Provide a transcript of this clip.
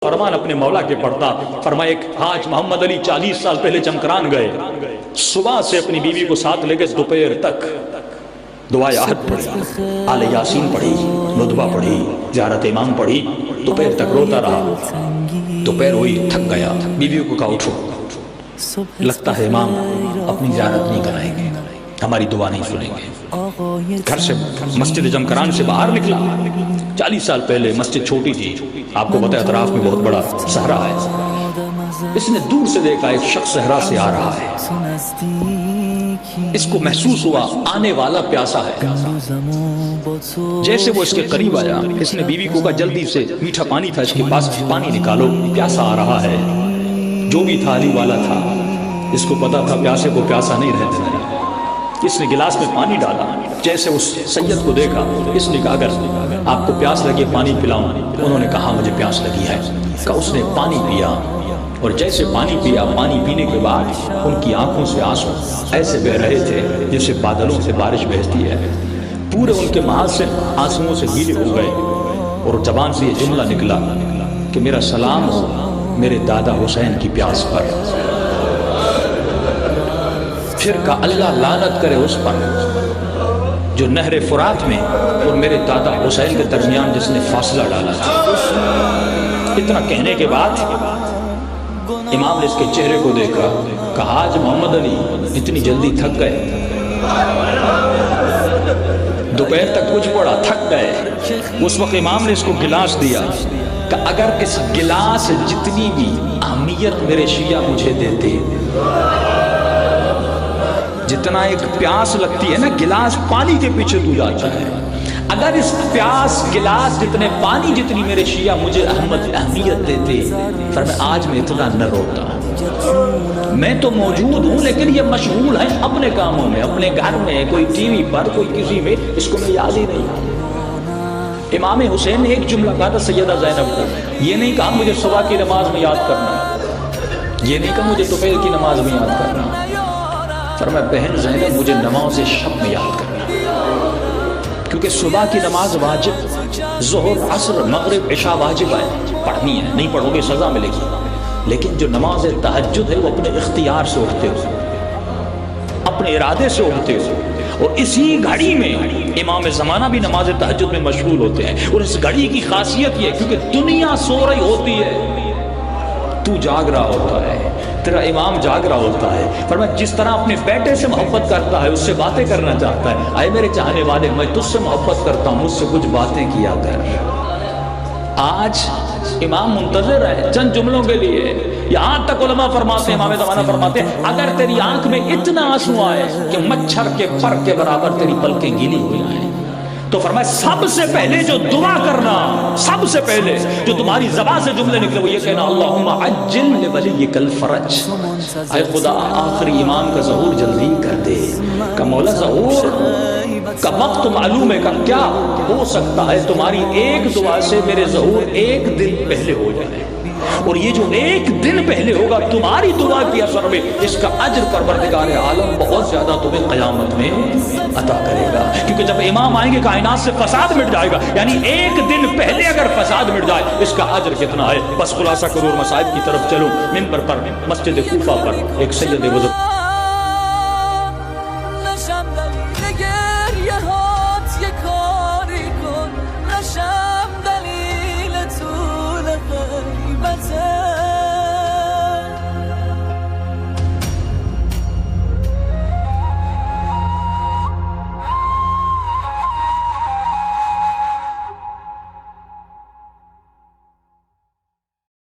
فرمان اپنے مولا کے پڑھتا. فرمایا ایک حاج محمد علی 40 سال پہلے چمکران گئے, صبح سے اپنی بیوی کو ساتھ لے کے دوپہر تک دعائے عہد پڑھی, آل یاسین پڑھی, ندبہ پڑھی, زیارت امام پڑھی, دوپہر تک روتا رہا. دوپہر ہوئی, تھک گیا, بیوی کو کہا اٹھو, لگتا ہے امام اپنی زیارت نہیں کرائیں گے, ہماری دعا نہیں سنیں گے. گھر سے مسجد جمکران سے باہر نکلا. 40 سال پہلے مسجد چھوٹی تھی, آپ کو پتہ ہے اطراف میں بہت بڑا صحرا ہے. اس نے دور سے دیکھا ایک شخص صحرا سے آ رہا ہے. اس کو محسوس ہوا آنے والا پیاسا ہے. جیسے وہ اس کے قریب آیا, اس نے بیوی کو کہا جلدی سے, میٹھا پانی تھا اس کے پاس, پانی نکالو, پیاسا آ رہا ہے. جو بھی تھا علی والا تھا, اس کو پتا تھا پیاسے کو پیاسا نہیں رہنے دینا. اس نے گلاس میں پانی ڈالا. جیسے اس سید کو دیکھا, اس نے کہا اگر آپ کو پیاس لگے پانی پلاؤں. انہوں نے کہا مجھے پیاس لگی ہے. کہا اس نے پانی پیا, اور جیسے پانی پیا, پانی پینے کے بعد ان کی آنکھوں سے آنسو ایسے بہ رہے تھے جیسے بادلوں سے بارش بہتی ہے. پورے ان کے محاذ سے آنسوؤں سے گیلے ہو گئے, اور زبان سے یہ جملہ نکلا کہ میرا سلام ہو میرے دادا حسین کی پیاس پر. پھر کہا اللہ لعنت کرے اس پر جو نہر فرات میں اور میرے دادا حسین کے درمیان جس نے فاصلہ ڈالا تھا. اتنا کہنے کے بعد امام نے اس کے چہرے کو دیکھا, کہا حاج محمد علی اتنی جلدی تھک گئے, دوپہر تک کچھ پڑا, تھک گئے. اس وقت امام نے اس کو گلاس دیا کہ اگر اس گلاس جتنی بھی اہمیت میرے شیعہ مجھے دیتے, جتنا ایک پیاس لگتی ہے نا, گلاس پانی کے پیچھے تو جاتا ہے, اگر اس پیاس گلاس جتنے پانی جتنی میرے شیعہ مجھے اہمیت دیتے, پھر میں آج میں اتنا نہ روتا. میں تو موجود ہوں لیکن یہ مشغول ہیں اپنے کاموں میں, اپنے گھر میں, کوئی ٹی وی پر, کوئی کسی میں, اس کو میں یاد ہی نہیں. امام حسین نے ایک جملہ کہا تھا سیدہ زینب کو, یہ نہیں کہا مجھے صبح کی نماز میں یاد کرنا, یہ نہیں کہا مجھے دوپہر کی نماز میں یاد کرنا. فرمایا بہن زینب مجھے نماز شب میں یاد کرنا, کیونکہ صبح کی نماز واجب, ظہر عصر مغرب عشاء واجب ہے, پڑھنی ہے, نہیں پڑھو گے سزا ملے گی. لیکن جو نماز تہجد ہے وہ اپنے اختیار سے اٹھتے ہو, اپنے ارادے سے اٹھتے ہو, اور اسی گھڑی میں امام زمانہ بھی نماز تہجد میں مشغول ہوتے ہیں. اور اس گھڑی کی خاصیت یہ ہے کیونکہ دنیا سو رہی ہوتی ہے, تو جاگ رہا ہوتا ہے, تیرا امام جاگ رہا ہوتا ہے. فرمایا جس طرح اپنے بیٹے سے محبت کرتا ہے, اس سے باتیں کرنا چاہتا ہے, آئے میرے چاہنے والے میں تجھ سے محبت کرتا ہوں, مجھ سے کچھ باتیں کیا کر. آج امام منتظر ہے چند جملوں کے لیے. یہاں تک علماء فرماتے ہیں, امام زمانہ فرماتے ہیں, اگر تیری آنکھ میں اتنا آنسو آئے کہ مچھر کے پر کے برابر تیری پلکیں گیلی ہو جائیں, تو فرمایا سب سے پہلے جو دعا کرنا, سب سے پہلے جو تمہاری زبان سے جملے نکلے وہ یہ کہنا اللہم عجل لولیک الفرج. اے خدا آخری امام کا ظہور جلدی کر دے. کہ مولا ظہور کا وقت معلوم ہے, کہ کیا ہو سکتا ہے تمہاری ایک دعا سے میرے ظہور ایک دن پہلے ہو جائے, اور یہ جو ایک دن پہلے ہوگا تمہاری دعا کی اثر میں, اس کا اجر پروردگار عالم بہت زیادہ تمہیں قیامت میں عطا کرے گا. کیونکہ جب امام آئیں گے کائنات سے فساد مٹ جائے گا, یعنی ایک دن پہلے اگر فساد مٹ جائے اس کا اجر کتنا ہے. بس خلاصہ کرو اور مصائب کی طرف چلو. منبر پر مسجد کوفہ پر ایک سید بزرگ